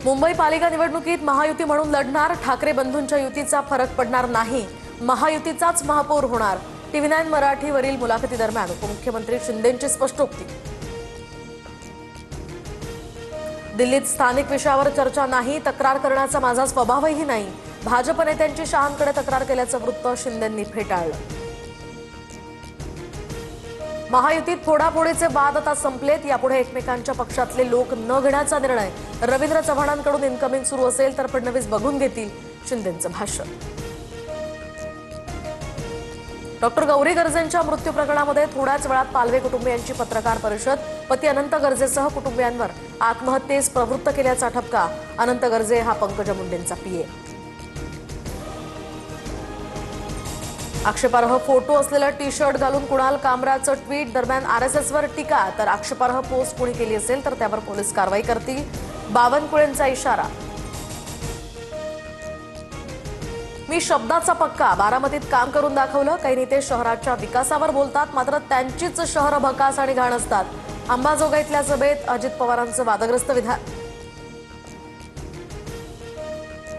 मुंबई पालिका निवडणुकीत महायुती म्हणून लढणार, ठाकरे बंधूंच्या युतीचा फरक पडणार नाही, महायुतीचाच महापौर होणार। TV9 मराठीवरील मुलाखतीदरम्यान उपमुख्यमंत्री शिंदेंची स्पष्टोक्ती। दिल्लीत स्थानिक विषयावर चर्चा नाही, तक्रार करण्याचा माझा स्वभावही नाही, भाजप नेत्यांची शहांकडे तक्रार केल्याचं वृत्त शिंदेंनी फेटाळलं। महायुतीत फोडाफोडीचे वाद आता संपलेत, यापुढे एकमेकांच्या पक्षातले लोक न घेण्याचा निर्णय। रवींद्र चव्हाणांकडून इनकमिंग सुरू असेल तर फडणवीस बघून घेतील, शिंदेंचं भाष्य। डॉक्टर गौरी गर्जेंच्या मृत्यू प्रकरणामध्ये थोड्याच वेळात पालवे कुटुंबियांची पत्रकार परिषद। पती अनंत गर्जेसह कुटुंबियांवर आत्महत्येस प्रवृत्त केल्याचा ठपका। अनंत गर्जे हा पंकजा मुंडेंचा पीए। आक्षेपार्ह फोटो असलेला टी शर्ट घालून कुणाल कामराचं ट्विट। दरम्यान आरएसएसवर टीका, तर आक्षेपार्ह पोस्ट कुणी केली असेल तर त्यावर पोलीस कारवाई करतील, बावनकुळेंचा इशारा। मी शब्दाचा पक्का, बारामतीत काम करून दाखवलं। काही नेते शहराच्या विकासावर बोलतात, मात्र त्यांचीच शहर भकास आणि घाण असतात। अंबाजोगाईतल्या सभेत अजित पवारांचं वादग्रस्त विधान।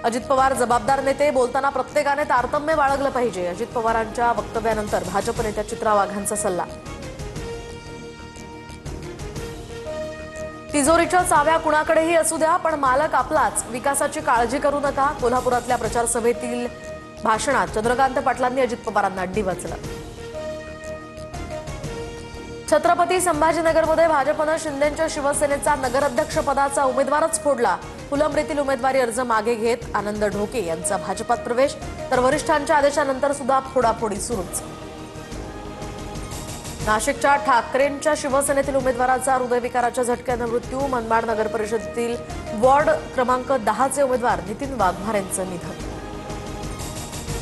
अजित पवार जबाबदार नेते, बोलताना प्रत्येकाने तारतम्य बाळगलं पाहिजे। अजित पवारांच्या वक्तव्यानंतर भाजप नेत्या चित्रा वाघांचा सल्ला। तिजोरीच्या चाव्या कुणाकडेही असू द्या, पण मालक आपलाच, विकासाची काळजी करू नका। कोल्हापुरातल्या प्रचार सभेतील भाषणात चंद्रकांत पाटलांनी अजित पवारांना डिवचलं। छत्रपती संभाजीनगरमध्ये भाजपनं शिंदेंच्या शिवसेनेचा नगराध्यक्षपदाचा उमेदवारच फोडला। फुलंब्रीतील उमेदवारी अर्ज मागे घेत आनंद ढोके यांचा भाजपात प्रवेश, तर वरिष्ठांच्या आदेशानंतर सुद्धा फोडाफोडी सुरूच। नाशिकच्या ठाकरेंच्या शिवसेनेतील उमेदवाराचा हृदयविकाराच्या झटक्यानं मृत्यू। मनमाड नगर परिषदेतील वॉर्ड क्रमांक 10 चे उमेदवार नितीन वाघमारेंचं निधन।